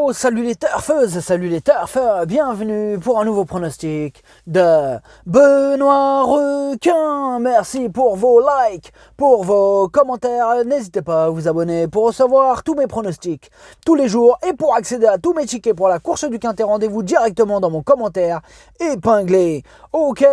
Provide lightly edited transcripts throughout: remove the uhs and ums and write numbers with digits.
Oh, salut les turfeuses, salut les turfeurs, bienvenue pour un nouveau pronostic de Benoît Requin. Merci pour vos likes, pour vos commentaires. N'hésitez pas à vous abonner pour recevoir tous mes pronostics tous les jours et pour accéder à tous mes tickets pour la course du Quintet. Rendez-vous directement dans mon commentaire épinglé. Ok,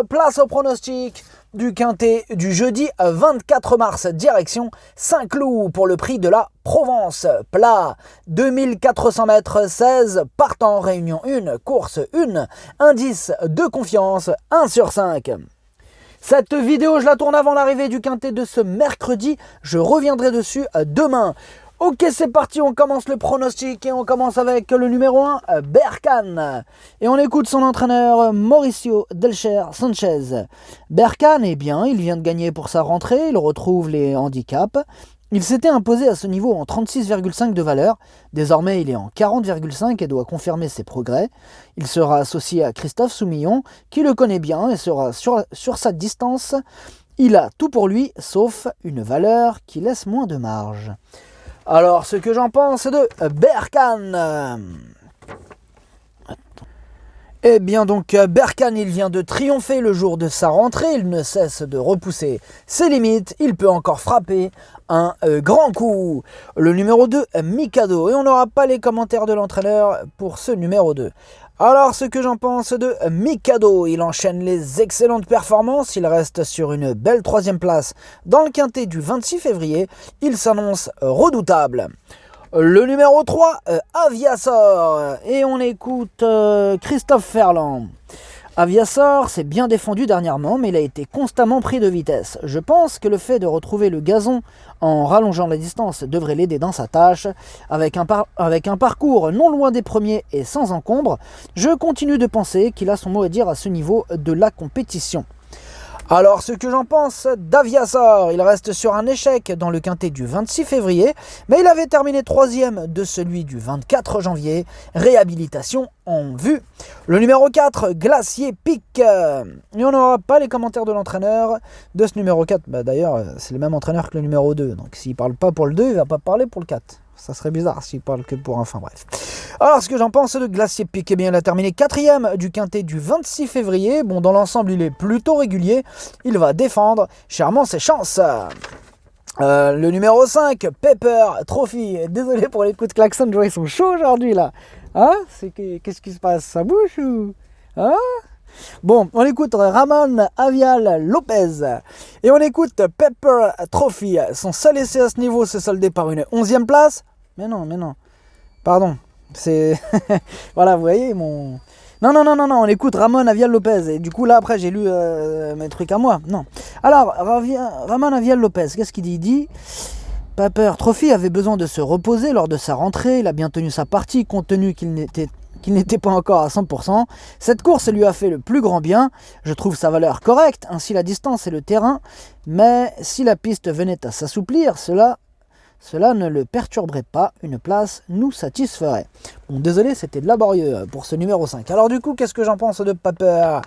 place au pronostic du Quintet du jeudi 24 mars, direction Saint-Cloud pour le prix de la Provence. Plat, 2400 mètres, 16 partants, réunion 1, course 1, indice de confiance 1 sur 5. Cette vidéo, je la tourne avant l'arrivée du Quintet de ce mercredi. Je reviendrai dessus demain. Ok, c'est parti, on commence le pronostic et on commence avec le numéro 1, Berkane. Et on écoute son entraîneur Mauricio Delcher Sanchez. Berkane est bien, il vient de gagner pour sa rentrée, il retrouve les handicaps. Il s'était imposé à ce niveau en 36,5 de valeur. Désormais, il est en 40,5 et doit confirmer ses progrès. Il sera associé à Christophe Soumillon, qui le connaît bien et sera sur sa distance. Il a tout pour lui, sauf une valeur qui laisse moins de marge. Alors, ce que j'en pense de Berkane. Eh bien donc, Berkane, il vient de triompher le jour de sa rentrée. Il ne cesse de repousser ses limites. Il peut encore frapper un grand coup. Le numéro 2, Mikado. Et on n'aura pas les commentaires de l'entraîneur pour ce numéro 2. Alors, ce que j'en pense de Mikado, il enchaîne les excellentes performances, il reste sur une belle 3e place dans le Quintet du 26 février, il s'annonce redoutable. Le numéro 3, Aviasor, et on écoute Christophe Ferland. Aviasor s'est bien défendu dernièrement, mais il a été constamment pris de vitesse. Je pense que le fait de retrouver le gazon en rallongeant la distance devrait l'aider dans sa tâche. Avec un parcours non loin des premiers et sans encombre, je continue de penser qu'il a son mot à dire à ce niveau de la compétition. Alors, ce que j'en pense d'Aviasor, il reste sur un échec dans le Quintet du 26 février, mais il avait terminé 3e de celui du 24 janvier, réhabilitation en vue. Le numéro 4, Glacier Pic, et on n'aura pas les commentaires de l'entraîneur de ce numéro 4, d'ailleurs c'est le même entraîneur que le numéro 2, donc s'il ne parle pas pour le 2, il ne va pas parler pour le 4. Ça serait bizarre s'il parle que pour un, enfin bref. Alors, ce que j'en pense de Glacier Pic, eh bien, il a terminé 4e du Quintet du 26 février. Bon, dans l'ensemble, il est plutôt régulier. Il va défendre chèrement ses chances. Le numéro 5, Pepper Trophy. Désolé pour les coups de klaxon, je vois, ils sont chauds aujourd'hui, là. Hein? Qu'est-ce qui se passe? Ça bouge ou... Hein? Bon, on écoute Ramon Avial Lopez et on écoute Pepper Trophy. Son seul essai à ce niveau se soldait par une 11e place. Mais non. Pardon. C'est... voilà, vous voyez mon... Non, on écoute Ramon Avial Lopez. Et du coup, là, après, j'ai lu mes trucs à moi. Non. Alors, Ramon Avial Lopez, qu'est-ce qu'il dit? Il dit... Pepper Trophy avait besoin de se reposer lors de sa rentrée. Il a bien tenu sa partie, compte tenu qu'il n'était pas encore à 100%. Cette course lui a fait le plus grand bien. Je trouve sa valeur correcte, ainsi la distance et le terrain. Mais si la piste venait à s'assouplir, cela ne le perturberait pas. Une place nous satisferait. Bon, désolé, c'était laborieux pour ce numéro 5. Alors du coup, qu'est-ce que j'en pense de Pepper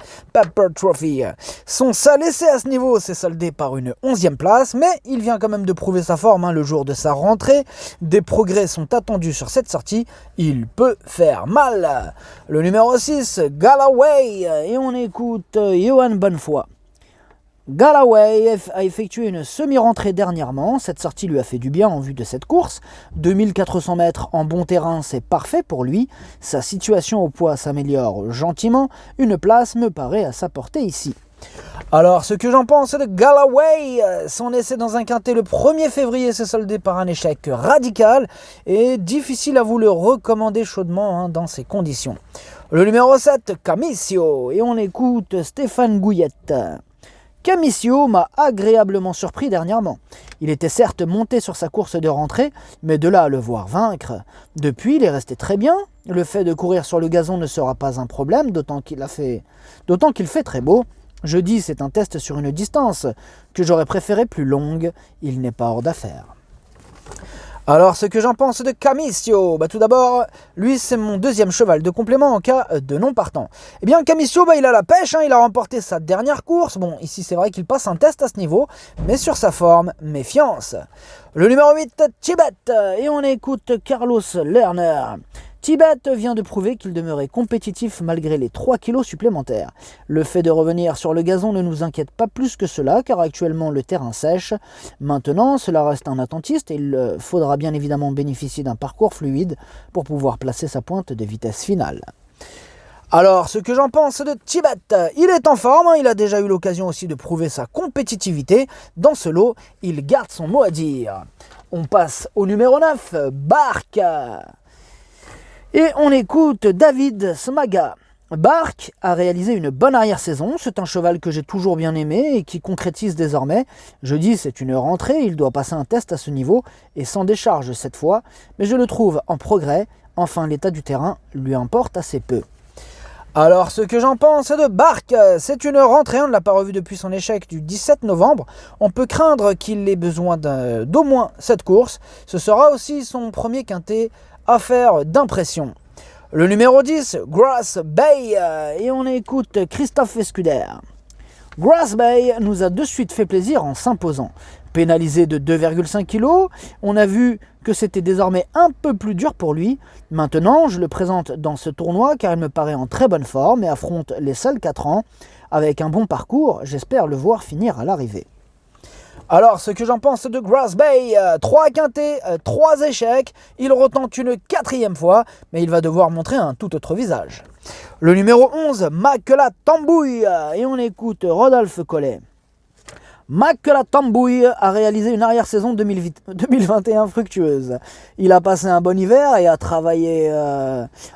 Trophy? Son seul essai à ce niveau s'est soldé par une 11e place, mais il vient quand même de prouver sa forme le jour de sa rentrée. Des progrès sont attendus sur cette sortie. Il peut faire mal. Le numéro 6, Galloway, et on écoute Johan Bonnefoy. Galloway a effectué une semi-rentrée dernièrement. Cette sortie lui a fait du bien en vue de cette course. 2400 mètres en bon terrain, c'est parfait pour lui. Sa situation au poids s'améliore gentiment. Une place me paraît à sa portée ici. Alors, ce que j'en pense de Galloway, son essai dans un Quintet le 1er février s'est soldé par un échec radical et difficile à vous le recommander chaudement dans ces conditions. Le numéro 7, Camisio, et on écoute Stéphane Gouillette. Camisio m'a agréablement surpris dernièrement. Il était certes monté sur sa course de rentrée, mais de là à le voir vaincre. Depuis, il est resté très bien. Le fait de courir sur le gazon ne sera pas un problème, d'autant qu'il fait très beau. Jeudi, c'est un test sur une distance que j'aurais préféré plus longue. Il n'est pas hors d'affaire. Alors, ce que j'en pense de Camisio, tout d'abord, lui, c'est mon deuxième cheval de complément en cas de non partant. Eh bien, Camisio, il a la pêche, il a remporté sa dernière course. Bon, ici, c'est vrai qu'il passe un test à ce niveau, mais sur sa forme, méfiance. Le numéro 8, Tibet, et on écoute Carlos Lerner. Tibet vient de prouver qu'il demeurait compétitif malgré les 3 kilos supplémentaires. Le fait de revenir sur le gazon ne nous inquiète pas plus que cela, car actuellement le terrain sèche. Maintenant, cela reste un attentiste et il faudra bien évidemment bénéficier d'un parcours fluide pour pouvoir placer sa pointe de vitesse finale. Alors, ce que j'en pense de Tibet, il est en forme, il a déjà eu l'occasion aussi de prouver sa compétitivité. Dans ce lot, il garde son mot à dire. On passe au numéro 9, Bark. Et on écoute David Smaga. Bark a réalisé une bonne arrière-saison, c'est un cheval que j'ai toujours bien aimé et qui concrétise désormais. Je dis c'est une rentrée, il doit passer un test à ce niveau et sans décharge cette fois, mais je le trouve en progrès, enfin l'état du terrain lui importe assez peu. Alors ce que j'en pense de Bark, c'est une rentrée, on ne l'a pas revu depuis son échec du 17 novembre. On peut craindre qu'il ait besoin d'au moins cette course. Ce sera aussi son premier quintet à faire d'impression. Le numéro 10, Grass Bay, et on écoute Christophe Escuder. Grass Bay nous a de suite fait plaisir en s'imposant. Pénalisé de 2,5 kg, on a vu que c'était désormais un peu plus dur pour lui. Maintenant, je le présente dans ce tournoi car il me paraît en très bonne forme et affronte les seuls 4 ans. Avec un bon parcours, j'espère le voir finir à l'arrivée. Alors, ce que j'en pense de Grass Bay, 3 quintets, 3 échecs, il retente une 4e fois, mais il va devoir montrer un tout autre visage. Le numéro 11, Makela Tambouille, et on écoute Rodolphe Collet. Makela Tambouille a réalisé une arrière-saison 2021 fructueuse. Il a passé un bon hiver et a travaillé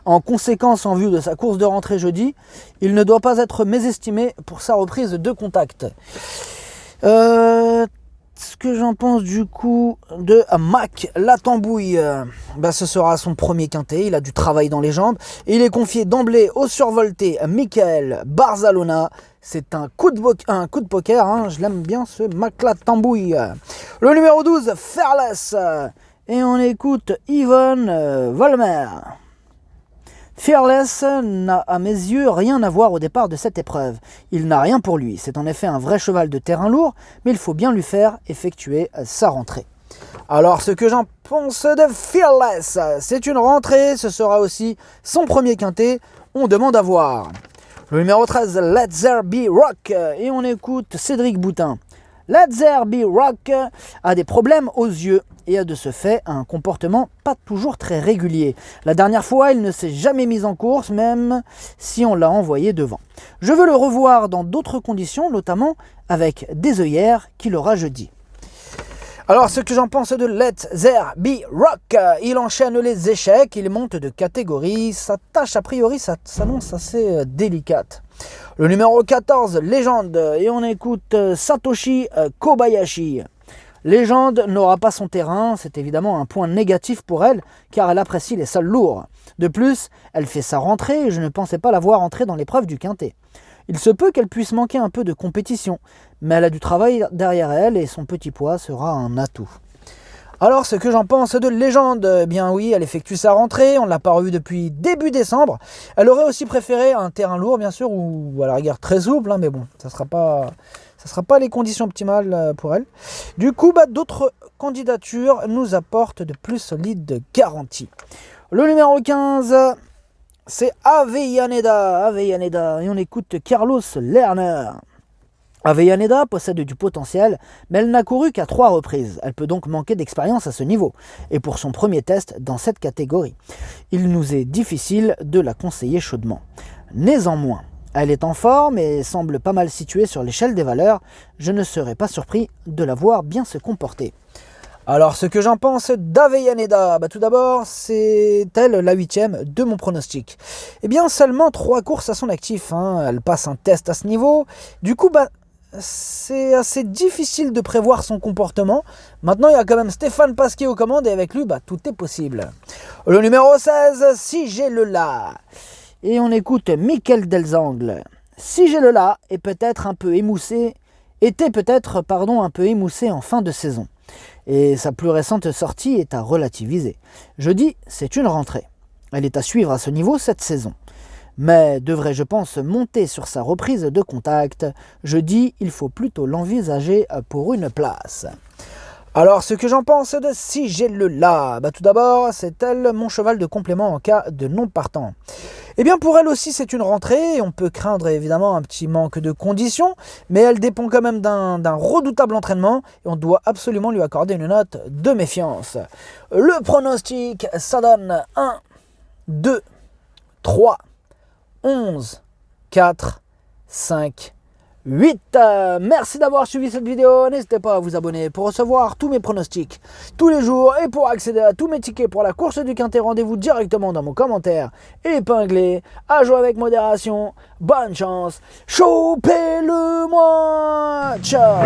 en conséquence en vue de sa course de rentrée jeudi. Il ne doit pas être mésestimé pour sa reprise de contact. Ce que j'en pense du coup de Mac la Tambouille, ce sera son premier quintet, il a du travail dans les jambes et il est confié d'emblée au survolté Michael Barzalona. C'est un coup de poker, je l'aime bien ce Mac la Tambouille. Le numéro 12, Fearless, et on écoute Yvonne Volmer. Fearless n'a à mes yeux rien à voir au départ de cette épreuve. Il n'a rien pour lui. C'est en effet un vrai cheval de terrain lourd, mais il faut bien lui faire effectuer sa rentrée. Alors ce que j'en pense de Fearless, c'est une rentrée, ce sera aussi son premier quintet, on demande à voir. Le numéro 13, Let There Be Rock, et on écoute Cédric Boutin. Let There Be Rock a des problèmes aux yeux et a de ce fait un comportement pas toujours très régulier. La dernière fois, il ne s'est jamais mis en course, même si on l'a envoyé devant. Je veux le revoir dans d'autres conditions, notamment avec des œillères qu'il aura jeudi. Alors, ce que j'en pense de Let There Be Rock, il enchaîne les échecs, il monte de catégorie, sa tâche a priori s'annonce assez délicate. Le numéro 14, Légende, et on écoute Satoshi Kobayashi. Légende n'aura pas son terrain, c'est évidemment un point négatif pour elle, car elle apprécie les sols lourds. De plus, elle fait sa rentrée et je ne pensais pas la voir entrer dans l'épreuve du quintet. Il se peut qu'elle puisse manquer un peu de compétition, mais elle a du travail derrière elle et son petit poids sera un atout. Alors, ce que j'en pense de Légende, eh bien oui, elle effectue sa rentrée, on ne l'a pas revue depuis début décembre. Elle aurait aussi préféré un terrain lourd, bien sûr, ou à la rigueur très souple, mais bon, ça sera pas les conditions optimales pour elle. Du coup, d'autres candidatures nous apportent de plus solides garanties. Le numéro 15, c'est Avellaneda, et on écoute Carlos Lerner. Avellaneda possède du potentiel, mais elle n'a couru qu'à 3 reprises. Elle peut donc manquer d'expérience à ce niveau, et pour son premier test dans cette catégorie. Il nous est difficile de la conseiller chaudement. Néanmoins, elle est en forme et semble pas mal située sur l'échelle des valeurs. Je ne serais pas surpris de la voir bien se comporter. Alors, ce que j'en pense d'Avellaneda, tout d'abord, c'est elle la 8e de mon pronostic. Eh bien, seulement 3 courses à son actif. Elle passe un test à ce niveau. Du coup, c'est assez difficile de prévoir son comportement. Maintenant, il y a quand même Stéphane Pasquier aux commandes et avec lui, tout est possible. Le numéro 16, Si j'ai le là. Et on écoute Michael Delzangle. Si j'ai le là était peut-être un peu émoussé en fin de saison. Et sa plus récente sortie est à relativiser. Jeudi, c'est une rentrée. Elle est à suivre à ce niveau cette saison. Mais devrait, je pense, monter sur sa reprise de contact. Jeudi, il faut plutôt l'envisager pour une place. Alors, ce que j'en pense de Sigella, tout d'abord, c'est elle mon cheval de complément en cas de non partant. Eh bien, pour elle aussi, c'est une rentrée. On peut craindre évidemment un petit manque de conditions, mais elle dépend quand même d'un redoutable entraînement et on doit absolument lui accorder une note de méfiance. Le pronostic, ça donne 1, 2, 3, 11, 4, 5, 8. Merci d'avoir suivi cette vidéo. N'hésitez pas à vous abonner pour recevoir tous mes pronostics tous les jours et pour accéder à tous mes tickets pour la course du Quintet. Rendez-vous directement dans mon commentaire épinglé. À jouer avec modération. Bonne chance. Chopez-le moi. Ciao.